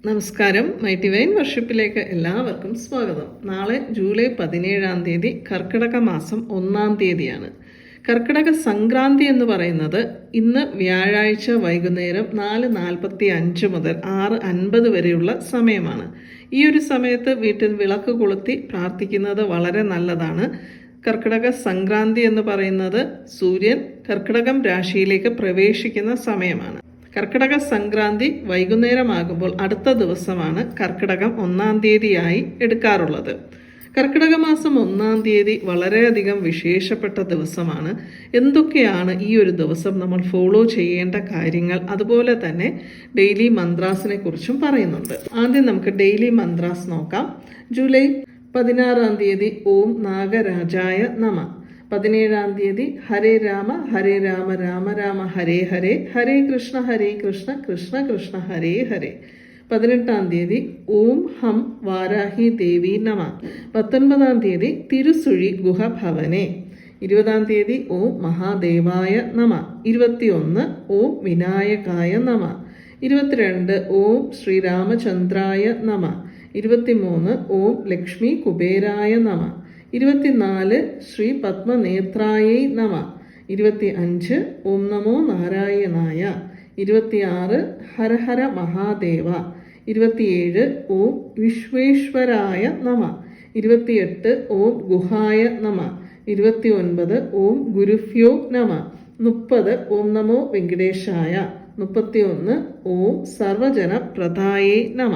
നമസ്കാരം. My divine വർഷിപ്പിലേക്ക് എല്ലാവർക്കും സ്വാഗതം. നാളെ ജൂലൈ 17 കർക്കിടക മാസം 1 കർക്കിടക സംക്രാന്തി എന്ന് പറയുന്നത് ഇന്ന് വ്യാഴാഴ്ച വൈകുന്നേരം 4:45 മുതൽ 6:50 വരെയുള്ള സമയമാണ്. ഈ ഒരു സമയത്ത് വീട്ടിൽ വിളക്ക് കൊളുത്തി പ്രാർത്ഥിക്കുന്നത് വളരെ നല്ലതാണ്. കർക്കിടക സംക്രാന്തി എന്ന് പറയുന്നത് സൂര്യൻ കർക്കിടകം രാശിയിലേക്ക് പ്രവേശിക്കുന്ന സമയമാണ്. കർക്കിടക സംക്രാന്തി വൈകുന്നേരമാകുമ്പോൾ അടുത്ത ദിവസമാണ് കർക്കിടകം 1 എടുക്കാറുള്ളത്. കർക്കിടക മാസം 1 വളരെയധികം വിശേഷപ്പെട്ട ദിവസമാണ്. എന്തൊക്കെയാണ് ഈ ഒരു ദിവസം നമ്മൾ ഫോളോ ചെയ്യേണ്ട കാര്യങ്ങൾ, അതുപോലെ തന്നെ ഡെയിലി മന്ത്രാസിനെ കുറിച്ചും പറയുന്നുണ്ട്. ആദ്യം നമുക്ക് ഡെയിലി മന്ത്രാസ് നോക്കാം. ജൂലൈ 16 ഓം നാഗരാജായ നമ. 17 ഹരേ രാമ രാമ രാമ ഹരേ ഹരേ, ഹരേ കൃഷ്ണ കൃഷ്ണ കൃഷ്ണ ഹരേ ഹരേ. 18 ഓം ഹം വാരാഹി ദേവി നമ. 19 തിരുസുഴി ഗുഹ ഭവനെ. 20 ഓം മഹാദേവായ നമ. 21 ഓം വിനായകായ നമ. 22 ഓം ശ്രീരാമചന്ദ്രായ നമ. 23 ഓം ലക്ഷ്മി കുബേരായ നമ. 24 ശ്രീ പത്മനേത്രായൈ നമ. 25 ഓം നമോ നാരായണായ. 26 ഹര ഹര മഹാദേവ. 27 ഓം വിശ്വേശ്വരായ നമ. 28 ഓം ഗുഹായ നമ. 29 ഓം ഗുരുഭ്യോ നമ. 30 ഓം നമോ വെങ്കടേശായ. 31 ഓം സർവജന പ്രദായേ നമ.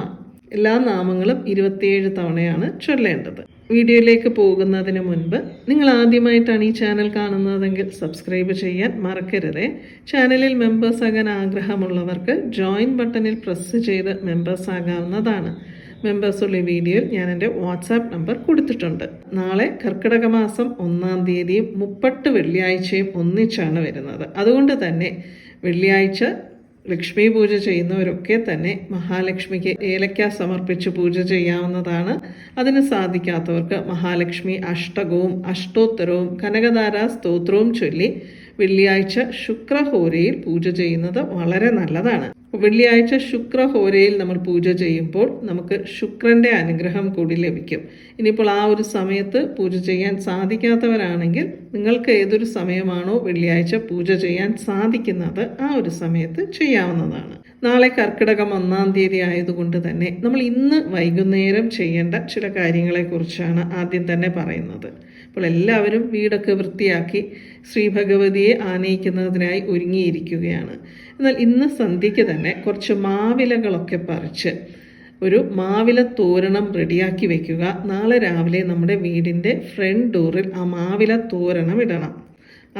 എല്ലാ നാമങ്ങളും 27 തവണയാണ് ചൊല്ലേണ്ടത്. വീഡിയോയിലേക്ക് പോകുന്നതിന് മുൻപ് നിങ്ങൾ ആദ്യമായിട്ടാണ് ഈ ചാനൽ കാണുന്നതെങ്കിൽ സബ്സ്ക്രൈബ് ചെയ്യാൻ മറക്കരുത്. ചാനലിൽ മെമ്പേഴ്സ് ആകാൻ ആഗ്രഹമുള്ളവർക്ക് ജോയിൻ ബട്ടണിൽ പ്രസ് ചെയ്ത് മെമ്പേഴ്സ് ആകാവുന്നതാണ്. മെമ്പേഴ്സുള്ള വീഡിയോയിൽ ഞാൻ എൻ്റെ വാട്സാപ്പ് നമ്പർ കൊടുത്തിട്ടുണ്ട്. നാളെ കർക്കിടക മാസം 1 30 വെള്ളിയാഴ്ചയും ഒന്നിച്ചാണ് വരുന്നത്. അതുകൊണ്ട് തന്നെ വെള്ളിയാഴ്ച ലക്ഷ്മി പൂജ ചെയ്യുന്നവരൊക്കെ തന്നെ മഹാലക്ഷ്മിക്ക് ഏലക്ക സമർപ്പിച്ച് പൂജ ചെയ്യാവുന്നതാണ്. അതിന് സാധിക്കാത്തവർക്ക് മഹാലക്ഷ്മി അഷ്ടകവും അഷ്ടോത്തരവും കനകധാര സ്തോത്രവും ചൊല്ലി വെള്ളിയാഴ്ച ശുക്രഹോരയിൽ പൂജ ചെയ്യുന്നത് വളരെ നല്ലതാണ്. വെള്ളിയാഴ്ച ശുക്രഹോരയിൽ നമ്മൾ പൂജ ചെയ്യുമ്പോൾ നമുക്ക് ശുക്രന്റെ അനുഗ്രഹം കൂടി ലഭിക്കും. ഇനിയിപ്പോൾ ആ ഒരു സമയത്ത് പൂജ ചെയ്യാൻ സാധിക്കാത്തവരാണെങ്കിൽ നിങ്ങൾക്ക് ഏതൊരു സമയമാണോ വെള്ളിയാഴ്ച പൂജ ചെയ്യാൻ സാധിക്കുന്നത് ആ ഒരു സമയത്ത് ചെയ്യാവുന്നതാണ്. നാളെ കർക്കിടകം 1 ആയതുകൊണ്ട് തന്നെ നമ്മൾ ഇന്ന് വൈകുന്നേരം ചെയ്യേണ്ട ചില കാര്യങ്ങളെക്കുറിച്ചാണ് ആദ്യം തന്നെ പറയുന്നത്. അപ്പോൾ എല്ലാവരും വീടൊക്കെ വൃത്തിയാക്കി ശ്രീ ഭഗവതിയെ ആനയിക്കുന്നതിനായി ഒരുങ്ങിയിരിക്കുകയാണ്. എന്നാൽ ഇന്ന് സന്ധ്യയ്ക്ക് തന്നെ കുറച്ച് മാവിലകളൊക്കെ പറിച്ച് ഒരു മാവില തോരണം റെഡിയാക്കി വെക്കുക. നാളെ രാവിലെ നമ്മുടെ വീടിൻ്റെ ഫ്രണ്ട് ഡോറിൽ ആ മാവില തോരണം ഇടണം.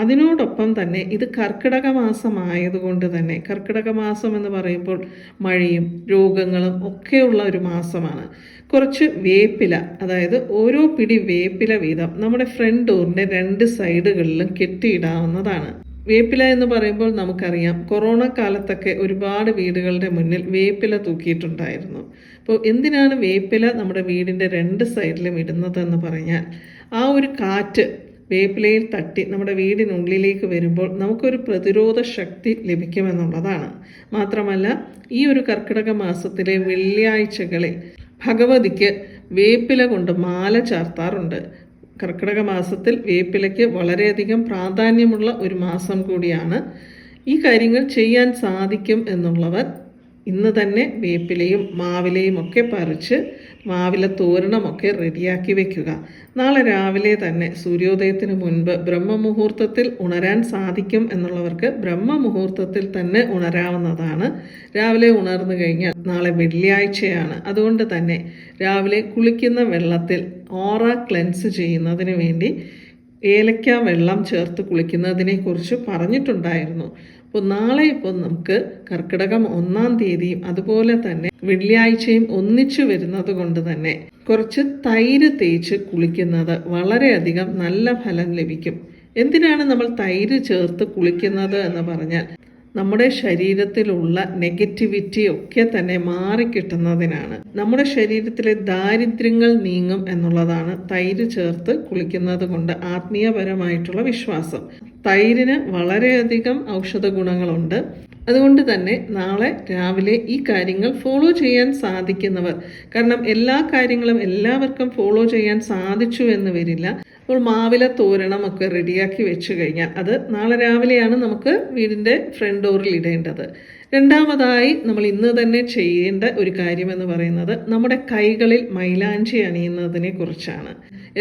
അതിനോടൊപ്പം തന്നെ ഇത് കർക്കിടക മാസമായതുകൊണ്ട് തന്നെ, കർക്കിടക മാസം എന്ന് പറയുമ്പോൾ മഴയും രോഗങ്ങളും ഒക്കെയുള്ള ഒരു മാസമാണ്. കുറച്ച് വേപ്പില, അതായത് ഓരോ പിടി വേപ്പില വീതം നമ്മുടെ ഫ്രണ്ട് ഡോറിൻ്റെ 2 സൈഡുകളിലും കെട്ടിയിടാവുന്നതാണ്. വേപ്പില എന്ന് പറയുമ്പോൾ നമുക്കറിയാം, കൊറോണ കാലത്തൊക്കെ ഒരുപാട് വീടുകളുടെ മുന്നിൽ വേപ്പില തൂക്കിയിട്ടുണ്ടായിരുന്നു. അപ്പോൾ എന്തിനാണ് വേപ്പില നമ്മുടെ വീടിൻ്റെ 2 സൈഡിലും ഇടുന്നതെന്ന് പറഞ്ഞാൽ, ആ ഒരു കാറ്റ് വേപ്പിലയിൽ തട്ടി നമ്മുടെ വീടിനുള്ളിലേക്ക് വരുമ്പോൾ നമുക്കൊരു പ്രതിരോധ ശക്തി ലഭിക്കുമെന്നുള്ളതാണ്. മാത്രമല്ല, ഈ ഒരു കർക്കിടക മാസത്തിലെ വെള്ളിയാഴ്ചകളിൽ ഭഗവതിക്ക് വേപ്പില കൊണ്ട് മാല ചാർത്താറുണ്ട്. കർക്കിടക മാസത്തിൽ വേപ്പിലയ്ക്ക് വളരെയധികം പ്രാധാന്യമുള്ള ഒരു മാസം കൂടിയാണ്. ഈ കാര്യങ്ങൾ ചെയ്യാൻ സാധിക്കും എന്നുള്ളവർ ഇന്ന് തന്നെ വേപ്പിലയും മാവിലയും ഒക്കെ പറിച്ച് മാവില തോരണമൊക്കെ റെഡിയാക്കി വെക്കുക. നാളെ രാവിലെ തന്നെ സൂര്യോദയത്തിന് മുൻപ് ബ്രഹ്മമുഹൂർത്തത്തിൽ ഉണരാൻ സാധിക്കും എന്നുള്ളവർക്ക് ബ്രഹ്മമുഹൂർത്തത്തിൽ തന്നെ ഉണരാവുന്നതാണ്. രാവിലെ ഉണർന്നു കഴിഞ്ഞാൽ നാളെ വെള്ളിയാഴ്ചയാണ്. അതുകൊണ്ട് തന്നെ രാവിലെ കുളിക്കുന്ന വെള്ളത്തിൽ ഓറ ക്ലെൻസ് ചെയ്യുന്നതിന് വേണ്ടി ഏലക്ക വെള്ളം ചേർത്ത് കുളിക്കുന്നതിനെ കുറിച്ച് പറഞ്ഞിട്ടുണ്ടായിരുന്നു. അപ്പോൾ നാളെ ഇപ്പോൾ നമുക്ക് കർക്കിടകം 1 അതുപോലെ തന്നെ വെള്ളിയാഴ്ചയും ഒന്നിച്ചു വരുന്നത് കൊണ്ട് തന്നെ കുറച്ച് തൈര് തേച്ച് കുളിക്കുന്നത് വളരെയധികം നല്ല ഫലം ലഭിക്കും. എന്തിനാണ് നമ്മൾ തൈര് ചേർത്ത് കുളിക്കുന്നത് എന്ന് പറഞ്ഞാൽ, നമ്മുടെ ശരീരത്തിലുള്ള നെഗറ്റിവിറ്റി ഒക്കെ തന്നെ മാറിക്കിട്ടുന്നതിനാണ്. നമ്മുടെ ശരീരത്തിലെ ദാരിദ്ര്യങ്ങൾ നീങ്ങും എന്നുള്ളതാണ് തൈര് ചേർത്ത് കുളിക്കുന്നത് കൊണ്ട് ആത്മീയപരമായിട്ടുള്ള വിശ്വാസം. തൈരിന് വളരെയധികം ഔഷധ ഗുണങ്ങളുണ്ട്. അതുകൊണ്ട് തന്നെ നാളെ രാവിലെ ഈ കാര്യങ്ങൾ ഫോളോ ചെയ്യാൻ സാധിക്കുന്നവർ, കാരണം എല്ലാ കാര്യങ്ങളും എല്ലാവർക്കും ഫോളോ ചെയ്യാൻ സാധിച്ചു എന്ന് വരില്ല. അപ്പോൾ മാവില തോരണമൊക്കെ റെഡിയാക്കി വെച്ച് കഴിഞ്ഞാൽ അത് നാളെ രാവിലെയാണ് നമുക്ക് വീടിൻ്റെ ഫ്രണ്ട് ഡോറിൽ ഇടേണ്ടത്. രണ്ടാമതായി നമ്മൾ ഇന്ന് തന്നെ ചെയ്യേണ്ട ഒരു കാര്യമെന്ന് പറയുന്നത് നമ്മുടെ കൈകളിൽ മൈലാഞ്ചി അണിയുന്നതിനെ കുറിച്ചാണ്.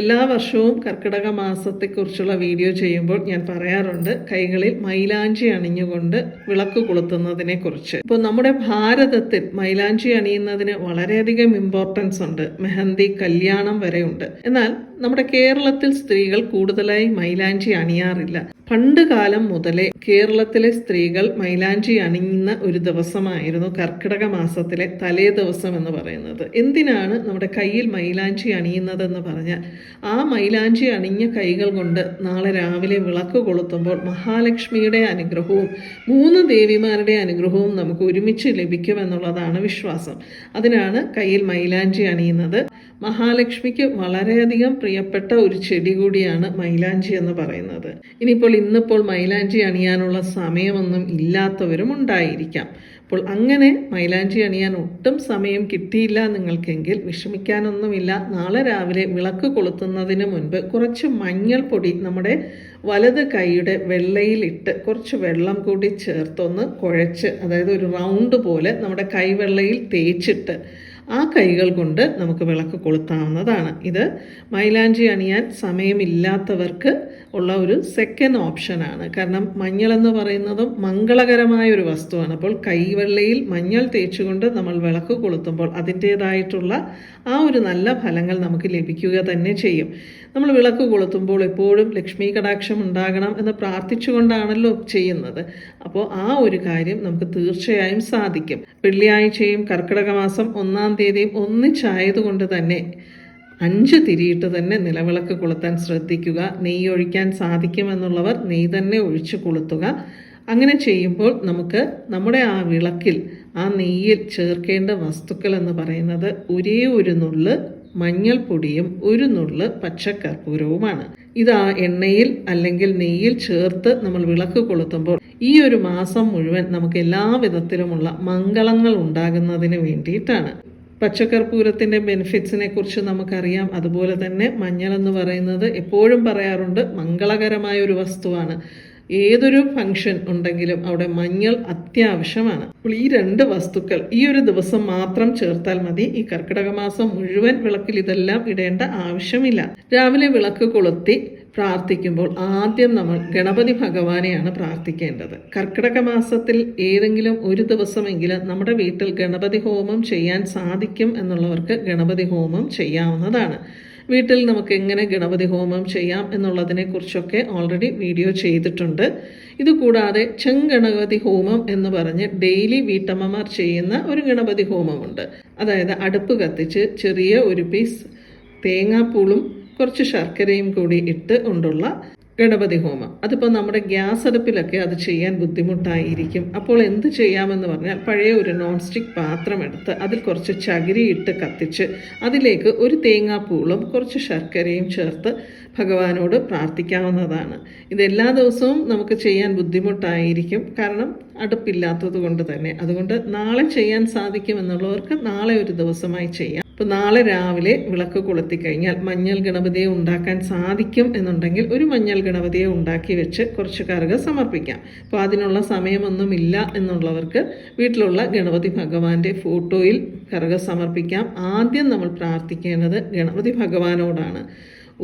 എല്ലാ വർഷവും കർക്കിടക മാസത്തെക്കുറിച്ചുള്ള വീഡിയോ ചെയ്യുമ്പോൾ ഞാൻ പറയാറുണ്ട് കൈകളിൽ മൈലാഞ്ചി അണിഞ്ഞുകൊണ്ട് വിളക്ക് കൊളുത്തുന്നതിനെ കുറിച്ച്. ഇപ്പോൾ നമ്മുടെ ഭാരതത്തിൽ മൈലാഞ്ചി അണിയുന്നതിന് വളരെയധികം ഇമ്പോർട്ടൻസ് ഉണ്ട്. മെഹന്തി, കല്യാണം വരെ ഉണ്ട്. എന്നാൽ നമ്മുടെ കേരളത്തിൽ സ്ത്രീകൾ കൂടുതലായി മൈലാഞ്ചി അണിയാറില്ല. പണ്ട് കാലം മുതലേ കേരളത്തിലെ സ്ത്രീകൾ മൈലാഞ്ചി അണിയുന്ന ഒരു ദിവസമായിരുന്നു കർക്കിടക മാസത്തിലെ തലേ ദിവസം എന്ന് പറയുന്നത്. എന്തിനാണ് നമ്മുടെ കയ്യിൽ മൈലാഞ്ചി അണിയുന്നതെന്ന് പറഞ്ഞാൽ, ആ മൈലാഞ്ചി അണിഞ്ഞ കൈകൾ കൊണ്ട് നാളെ രാവിലെ വിളക്ക് കൊളുത്തുമ്പോൾ മഹാലക്ഷ്മിയുടെ അനുഗ്രഹവും 3 ദേവിമാരുടെ അനുഗ്രഹവും നമുക്ക് ഒരുമിച്ച് ലഭിക്കുമെന്നുള്ളതാണ് വിശ്വാസം. അതിനാണ് കയ്യിൽ മൈലാഞ്ചി അണിയുന്നത്. മഹാലക്ഷ്മിക്ക് വളരെയധികം പ്രിയപ്പെട്ട ഒരു ചെടി കൂടിയാണ് മൈലാഞ്ചി എന്ന് പറയുന്നത്. ഇന്നിപ്പോൾ മൈലാഞ്ചി അണിയാനുള്ള സമയമൊന്നും ഇല്ലാത്തവരും ഉണ്ടായിരിക്കാം. അപ്പോൾ അങ്ങനെ മൈലാഞ്ചി അണിയാൻ ഒട്ടും സമയം കിട്ടിയില്ല നിങ്ങൾക്കെങ്കിൽ വിഷമിക്കാനൊന്നുമില്ല. നാളെ രാവിലെ വിളക്ക് കൊളുത്തുന്നതിന് മുൻപ് കുറച്ച് മഞ്ഞൾപ്പൊടി നമ്മുടെ വലത് കൈയുടെ വെള്ളയിലിട്ട് കുറച്ച് വെള്ളം കൂടി ചേർത്തൊന്ന് കുഴച്ച്, അതായത് ഒരു റൗണ്ട് പോലെ നമ്മുടെ കൈവെള്ളയിൽ തേച്ചിട്ട് ആ കൈകൾ കൊണ്ട് നമുക്ക് വിളക്ക് കൊളുത്താവുന്നതാണ്. ഇത് മൈലാഞ്ചി അണിയാൻ സമയമില്ലാത്തവർക്ക് ഉള്ള ഒരു സെക്കൻഡ് ഓപ്ഷനാണ്. കാരണം മഞ്ഞൾ എന്ന് പറയുന്നതും മംഗളകരമായ ഒരു വസ്തുവാണ്. അപ്പോൾ കൈവെള്ളയിൽ മഞ്ഞൾ തേച്ചുകൊണ്ട് നമ്മൾ വിളക്ക് കൊളുത്തുമ്പോൾ അതിൻ്റേതായിട്ടുള്ള ആ ഒരു നല്ല ഫലങ്ങൾ നമുക്ക് ലഭിക്കുക തന്നെ ചെയ്യും. നമ്മൾ വിളക്ക് കൊളുത്തുമ്പോൾ എപ്പോഴും ലക്ഷ്മി കടാക്ഷം ഉണ്ടാകണം എന്ന് പ്രാർത്ഥിച്ചുകൊണ്ടാണല്ലോ ചെയ്യുന്നത്. അപ്പോൾ ആ ഒരു കാര്യം നമുക്ക് തീർച്ചയായും സാധിക്കും. വെള്ളിയാഴ്ചയും കർക്കിടക മാസം 1-ാം തീയതിയും ഒന്നിച്ചായതുകൊണ്ട് തന്നെ 5 തിരിയിട്ട് തന്നെ നിലവിളക്ക് കൊളുത്താൻ ശ്രദ്ധിക്കുക. നെയ്യ് ഒഴിക്കാൻ സാധിക്കുമെന്നുള്ളവർ നെയ്യ് തന്നെ ഒഴിച്ച് കൊളുത്തുക. അങ്ങനെ ചെയ്യുമ്പോൾ നമുക്ക് നമ്മുടെ ആ വിളക്കിൽ ആ നെയ്യിൽ ചേർക്കേണ്ട വസ്തുക്കൾ എന്ന് പറയുന്നത് ഒരേ ഒരു നുള്ള് മഞ്ഞൾപ്പൊടിയും ഒരു നുള്ള് പച്ചക്കർപ്പൂരവുമാണ്. ഇത് ആ എണ്ണയിൽ അല്ലെങ്കിൽ നെയ്യിൽ ചേർത്ത് നമ്മൾ വിളക്ക് കൊളുത്തുമ്പോൾ ഈ ഒരു മാസം മുഴുവൻ നമുക്ക് എല്ലാ വിധത്തിലുമുള്ള മംഗളങ്ങൾ ഉണ്ടാകുന്നതിന് വേണ്ടിയിട്ടാണ്. പച്ചക്കർപ്പൂരത്തിൻ്റെ ബെനിഫിറ്റ്സിനെ കുറിച്ച് നമുക്കറിയാം. അതുപോലെ തന്നെ മഞ്ഞൾ എന്ന് പറയുന്നത് എപ്പോഴും പറയാറുണ്ട് മംഗളകരമായ ഒരു വസ്തുവാണ്. ഏതൊരു ഫംഗ്ഷൻ ഉണ്ടെങ്കിലും അവിടെ മഞ്ഞൾ അത്യാവശ്യമാണ്. അപ്പോൾ ഈ 2 വസ്തുക്കൾ ഈ ഒരു ദിവസം മാത്രം ചേർത്താൽ മതി. ഈ കർക്കിടക മാസം മുഴുവൻ വിളക്കിൽ ഇതെല്ലാം ഇടേണ്ട ആവശ്യമില്ല. രാവിലെ വിളക്ക് കൊളുത്തി പ്രാർത്ഥിക്കുമ്പോൾ ആദ്യം നമ്മൾ ഗണപതി ഭഗവാനെയാണ് പ്രാർത്ഥിക്കേണ്ടത്. കർക്കിടക മാസത്തിൽ ഏതെങ്കിലും ഒരു ദിവസമെങ്കിലും നമ്മുടെ വീട്ടിൽ ഗണപതി ഹോമം ചെയ്യാൻ സാധിക്കും എന്നുള്ളവർക്ക് ഗണപതി ഹോമം ചെയ്യാവുന്നതാണ്. വീട്ടിൽ നമുക്ക് എങ്ങനെ ഗണപതി ഹോമം ചെയ്യാം എന്നുള്ളതിനെ കുറിച്ചൊക്കെ ഓൾറെഡി വീഡിയോ ചെയ്തിട്ടുണ്ട്. ഇതുകൂടാതെ ചെങ്കണപതി ഹോമം എന്ന് പറഞ്ഞ് ഡെയിലി വീട്ടമ്മമാർ ചെയ്യുന്ന ഒരു ഗണപതി ഹോമമുണ്ട്. അതായത് അടുപ്പ് കത്തിച്ച് ചെറിയ ഒരു പീസ് തേങ്ങാപ്പൂളും കുറച്ച് ശർക്കരയും കൂടി ഇട്ട് കൊണ്ടുള്ള ഗണപതി ഹോമം. അതിപ്പോൾ നമ്മുടെ ഗ്യാസ് അടുപ്പിലൊക്കെ അത് ചെയ്യാൻ ബുദ്ധിമുട്ടായിരിക്കും. അപ്പോൾ എന്ത് ചെയ്യാമെന്ന് പറഞ്ഞാൽ പഴയ ഒരു നോൺ സ്റ്റിക്ക് പാത്രം എടുത്ത് അതിൽ കുറച്ച് ചകിരി ഇട്ട് കത്തിച്ച് അതിലേക്ക് ഒരു തേങ്ങാപ്പൂളും കുറച്ച് ശർക്കരയും ചേർത്ത് ഭഗവാനോട് പ്രാർത്ഥിക്കാവുന്നതാണ്. ഇതെല്ലാ ദിവസവും നമുക്ക് ചെയ്യാൻ ബുദ്ധിമുട്ടായിരിക്കും, കാരണം അടുപ്പില്ലാത്തത് കൊണ്ട് തന്നെ. അതുകൊണ്ട് നാളെ ചെയ്യാൻ സാധിക്കുമെന്നുള്ളവർക്ക് നാളെ ഒരു ദിവസമായി ചെയ്യാം. അപ്പോൾ നാളെ രാവിലെ വിളക്ക് കൊളുത്തി കഴിഞ്ഞാൽ മഞ്ഞൾ ഗണപതിയെ ഉണ്ടാക്കാൻ സാധിക്കും എന്നുണ്ടെങ്കിൽ ഒരു മഞ്ഞൾ ഗണപതിയെ ഉണ്ടാക്കി വെച്ച് കുറച്ച് കറുക സമർപ്പിക്കാം. അപ്പോൾ അതിനുള്ള സമയമൊന്നുമില്ല എന്നുള്ളവർക്ക് വീട്ടിലുള്ള ഗണപതി ഭഗവാന്റെ ഫോട്ടോയിൽ കറുക സമർപ്പിക്കാം. ആദ്യം നമ്മൾ പ്രാർത്ഥിക്കേണ്ടത് ഗണപതി ഭഗവാനോടാണ്.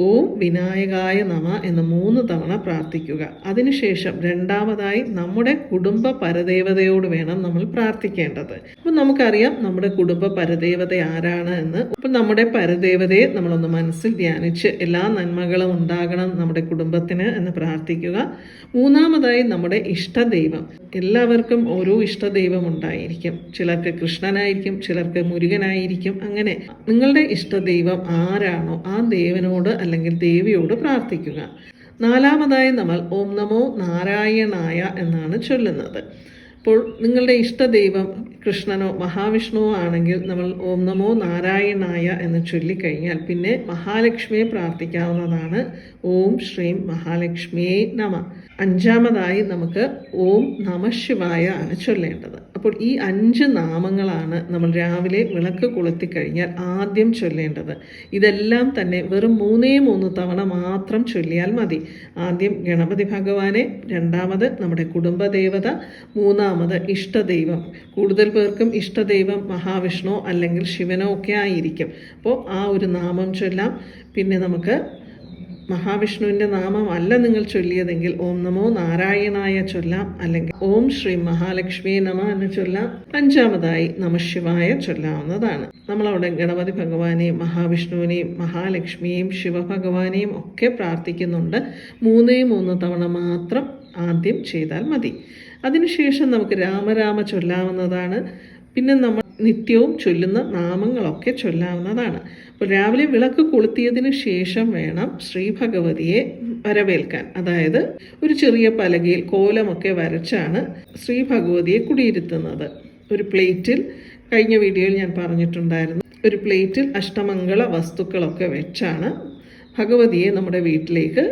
ഓം വിനായകായ നമ എന്ന് 3 തവണ പ്രാർത്ഥിക്കുക. അതിനുശേഷം രണ്ടാമതായി നമ്മുടെ കുടുംബ പരദേവതയോട് വേണം നമ്മൾ പ്രാർത്ഥിക്കേണ്ടത്. അപ്പം നമുക്കറിയാം നമ്മുടെ കുടുംബ പരദേവത ആരാണ് എന്ന്. അപ്പം നമ്മുടെ പരദേവതയെ നമ്മളൊന്ന് മനസ്സിൽ ധ്യാനിച്ച് എല്ലാ നന്മകളും ഉണ്ടാകണം നമ്മുടെ കുടുംബത്തിന് എന്ന് പ്രാർത്ഥിക്കുക. മൂന്നാമതായി നമ്മുടെ ഇഷ്ടദൈവം. എല്ലാവർക്കും ഓരോ ഇഷ്ടദൈവം ഉണ്ടായിരിക്കും. ചിലർക്ക് കൃഷ്ണനായിരിക്കും, ചിലർക്ക് മുരുകനായിരിക്കും. അങ്ങനെ നിങ്ങളുടെ ഇഷ്ടദൈവം ആരാണോ ആ ദേവനോട് അല്ലെങ്കിൽ ദേവിയോട് പ്രാർത്ഥിക്കുക. നാലാമതായി നമ്മൾ ഓം നമോ നാരായണായ എന്നാണ് ചൊല്ലുന്നത്. അപ്പോൾ നിങ്ങളുടെ ഇഷ്ടദൈവം കൃഷ്ണനോ മഹാവിഷ്ണുവോ ആണെങ്കിൽ നമ്മൾ ഓം നമോ നാരായണായ എന്ന് ചൊല്ലിക്കഴിഞ്ഞാൽ പിന്നെ മഹാലക്ഷ്മിയെ പ്രാർത്ഥിക്കാവുന്നതാണ്. ഓം ശ്രീം മഹാലക്ഷ്മിയേ നമ. അഞ്ചാമതായി നമുക്ക് ഓം നമഃശിവായ ആണ് ചൊല്ലേണ്ടത്. അപ്പോൾ ഈ 5 നാമങ്ങളാണ് നമ്മൾ രാവിലെ വിളക്ക് കൊളുത്തിക്കഴിഞ്ഞാൽ ആദ്യം ചൊല്ലേണ്ടത്. ഇതെല്ലാം തന്നെ വെറും 3 തവണ മാത്രം ചൊല്ലിയാൽ മതി. ആദ്യം ഗണപതി ഭഗവാനെ, രണ്ടാമത് നമ്മുടെ കുടുംബദേവത, മൂന്നാമത് ഇഷ്ടദൈവം. കൂടുതൽ പേർക്കും ഇഷ്ടദൈവം മഹാവിഷ്ണു അല്ലെങ്കിൽ ശിവനോ ഒക്കെ ആയിരിക്കും. അപ്പോൾ ആ ഒരു നാമം ചൊല്ലാം. പിന്നെ നമുക്ക് മഹാവിഷ്ണുവിൻ്റെ നാമമല്ല നിങ്ങൾ ചൊല്ലിയതെങ്കിൽ ഓം നമോ നാരായണായ ചൊല്ലാം, അല്ലെങ്കിൽ ഓം ശ്രീ മഹാലക്ഷ്മി നമ എന്ന് ചൊല്ലാം. അഞ്ചാമതായി നമഃശിവായ ചൊല്ലാവുന്നതാണ്. നമ്മളവിടെ ഗണപതി ഭഗവാനെയും മഹാവിഷ്ണുവിനെയും മഹാലക്ഷ്മിയെയും ശിവഭഗവാനെയും ഒക്കെ പ്രാർത്ഥിക്കുന്നുണ്ട്. 3 തവണ മാത്രം ആദ്യം ചെയ്താൽ മതി. അതിനുശേഷം നമുക്ക് രാമരാമ ചൊല്ലാവുന്നതാണ്. പിന്നെ നമ്മൾ നിത്യവും ചൊല്ലുന്ന നാമങ്ങളൊക്കെ ചൊല്ലാവുന്നതാണ്. അപ്പോൾ രാവിലെ വിളക്ക് കൊളുത്തിയതിന് ശേഷം വേണം ശ്രീ ഭഗവതിയെ വരവേൽക്കാൻ. അതായത് ഒരു ചെറിയ പലകയിൽ കോലമൊക്കെ വരച്ചാണ് ശ്രീ ഭഗവതിയെ കുടിയിരുത്തുന്നത്. ഒരു പ്ലേറ്റിൽ, കഴിഞ്ഞ വീഡിയോയിൽ ഞാൻ പറഞ്ഞിട്ടുണ്ടായിരുന്നു, ഒരു പ്ലേറ്റിൽ അഷ്ടമംഗള വസ്തുക്കളൊക്കെ വെച്ചാണ് ഭഗവതിയെ നമ്മുടെ വീട്ടിലേക്ക്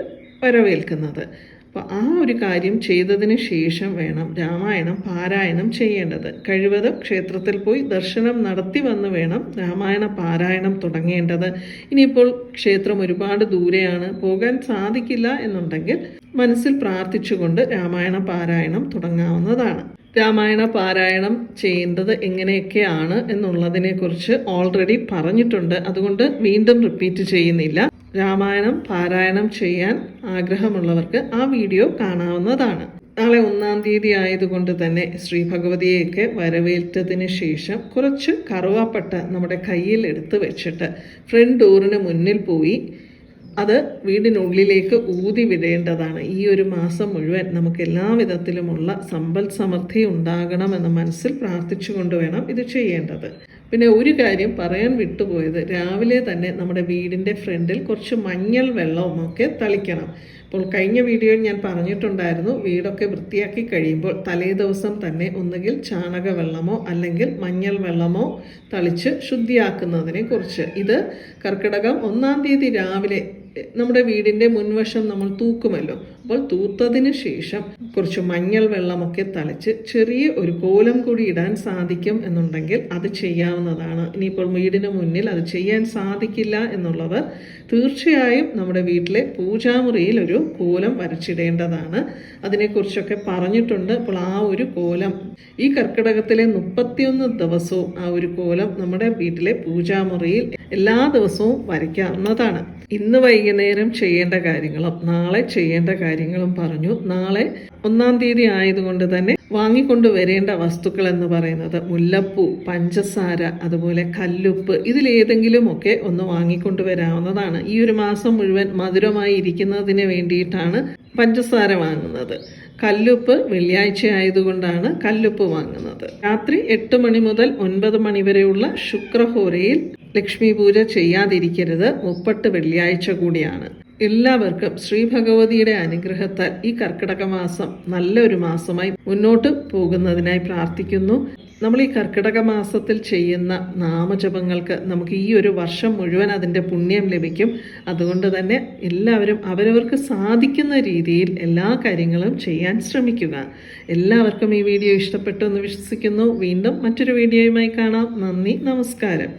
വരവേൽക്കുന്നത്. അപ്പോൾ ആ ഒരു കാര്യം ചെയ്തതിന് ശേഷം വേണം രാമായണം പാരായണം ചെയ്യേണ്ടത്. കഴിവതും ക്ഷേത്രത്തിൽ പോയി ദർശനം നടത്തി വന്ന് വേണം രാമായണ പാരായണം തുടങ്ങേണ്ടത്. ഇനിയിപ്പോൾ ക്ഷേത്രം ഒരുപാട് ദൂരെയാണ്, പോകാൻ സാധിക്കില്ല എന്നുണ്ടെങ്കിൽ മനസ്സിൽ പ്രാർത്ഥിച്ചുകൊണ്ട് രാമായണ പാരായണം തുടങ്ങാവുന്നതാണ്. രാമായണ പാരായണം ചെയ്യേണ്ടത് എങ്ങനെയൊക്കെയാണ് എന്നുള്ളതിനെക്കുറിച്ച് ഓൾറെഡി പറഞ്ഞിട്ടുണ്ട്. അതുകൊണ്ട് വീണ്ടും റിപ്പീറ്റ് ചെയ്യുന്നില്ല. രാമായണം പാരായണം ചെയ്യാൻ ആഗ്രഹമുള്ളവർക്ക് ആ വീഡിയോ കാണാവുന്നതാണ്. നാളെ 1-ാം തീയതി ആയതുകൊണ്ട് തന്നെ ശ്രീ ഭഗവതിയെയൊക്കെ വരവേറ്റതിന് ശേഷം കുറച്ച് കറുവാപ്പട്ട നമ്മുടെ കയ്യിൽ എടുത്ത് വെച്ചിട്ട് ഫ്രണ്ട് ഡോറിന് മുന്നിൽ പോയി അത് വീടിനുള്ളിലേക്ക് ഊതി വിടേണ്ടതാണ്. ഈ ഒരു മാസം മുഴുവൻ നമുക്ക് എല്ലാ വിധത്തിലുമുള്ള സമ്പൽ സമൃദ്ധി ഉണ്ടാകണമെന്ന് മനസ്സിൽ പ്രാർത്ഥിച്ചുകൊണ്ട് വേണം ഇത് ചെയ്യേണ്ടത്. പിന്നെ ഒരു കാര്യം പറയാൻ വിട്ടുപോയത്, രാവിലെ തന്നെ നമ്മുടെ വീടിൻ്റെ ഫ്രണ്ടിൽ കുറച്ച് മഞ്ഞൾ വെള്ളവുമൊക്കെ തളിക്കണം. അപ്പോൾ കഴിഞ്ഞ വീഡിയോയിൽ ഞാൻ പറഞ്ഞിട്ടുണ്ടായിരുന്നു, വീടൊക്കെ വൃത്തിയാക്കി കഴിയുമ്പോൾ തലേ ദിവസം തന്നെ ഒന്നുകിൽ ചാണകവെള്ളമോ അല്ലെങ്കിൽ മഞ്ഞൾ വെള്ളമോ തളിച്ച് ശുദ്ധിയാക്കുന്നതിനെ കുറിച്ച്. ഇത് കർക്കിടകം 1-ാം തീയതി രാവിലെ നമ്മുടെ വീടിൻ്റെ മുൻവശം നമ്മൾ തൂക്കുമല്ലോ. അപ്പോൾ തൂത്തതിന് ശേഷം കുറച്ച് മഞ്ഞൾ വെള്ളമൊക്കെ തളിച്ച് ചെറിയ ഒരു കോലം കൂടി ഇടാൻ സാധിക്കും എന്നുണ്ടെങ്കിൽ അത് ചെയ്യാവുന്നതാണ്. ഇനിയിപ്പോൾ വീടിന് മുന്നിൽ അത് ചെയ്യാൻ സാധിക്കില്ല എന്നുള്ളവർ തീർച്ചയായും നമ്മുടെ വീട്ടിലെ പൂജാമുറിയിൽ ഒരു കോലം വരച്ചിടേണ്ടതാണ്. അതിനെക്കുറിച്ചൊക്കെ പറഞ്ഞിട്ടുണ്ട്. അപ്പോൾ ആ ഒരു കോലം ഈ കർക്കിടകത്തിലെ 31 ദിവസവും ആ ഒരു കോലം നമ്മുടെ വീട്ടിലെ പൂജാമുറിയിൽ എല്ലാ ദിവസവും വരയ്ക്കാവുന്നതാണ്. ഇന്ന് വൈകുന്നേരം ചെയ്യേണ്ട കാര്യങ്ങളും നാളെ ചെയ്യേണ്ട കാര്യങ്ങളും പറഞ്ഞു. നാളെ 1-ാം തീയതി ആയതുകൊണ്ട് തന്നെ വാങ്ങിക്കൊണ്ട് വരേണ്ട വസ്തുക്കൾ എന്ന് പറയുന്നത് മുല്ലപ്പൂ, പഞ്ചസാര, അതുപോലെ കല്ലുപ്പ്, ഇതിലേതെങ്കിലുമൊക്കെ ഒന്ന് വാങ്ങിക്കൊണ്ട് വരാവുന്നതാണ്. ഈ ഒരു മാസം മുഴുവൻ മധുരമായി ഇരിക്കുന്നതിന് വേണ്ടിയിട്ടാണ് പഞ്ചസാര വാങ്ങുന്നത്. കല്ലുപ്പ് വെള്ളിയാഴ്ച ആയതുകൊണ്ടാണ് കല്ലുപ്പ് വാങ്ങുന്നത്. രാത്രി 8 മണി മുതൽ 9 മണി വരെയുള്ള ശുക്രഹോരയിൽ ലക്ഷ്മി പൂജ ചെയ്യാതിരിക്കരുത്. 30 വെള്ളിയാഴ്ച കൂടിയാണ്. എല്ലാവർക്കും ശ്രീ ഭഗവതിയുടെ അനുഗ്രഹത്താൽ ഈ കർക്കിടക മാസം നല്ലൊരു മാസമായി മുന്നോട്ട് പോകുന്നതിനായി പ്രാർത്ഥിക്കുന്നു. നമ്മൾ ഈ കർക്കിടക മാസത്തിൽ ചെയ്യുന്ന നാമജപങ്ങൾക്ക് നമുക്ക് ഈ ഒരു വർഷം മുഴുവൻ അതിൻ്റെ പുണ്യം ലഭിക്കും. അതുകൊണ്ട് തന്നെ എല്ലാവരും അവരവർക്ക് സാധിക്കുന്ന രീതിയിൽ എല്ലാ കാര്യങ്ങളും ചെയ്യാൻ ശ്രമിക്കുക. എല്ലാവർക്കും ഈ വീഡിയോ ഇഷ്ടപ്പെട്ടു എന്ന് വിശ്വസിക്കുന്നു. വീണ്ടും മറ്റൊരു വീഡിയോയുമായി കാണാം. നന്ദി, നമസ്കാരം.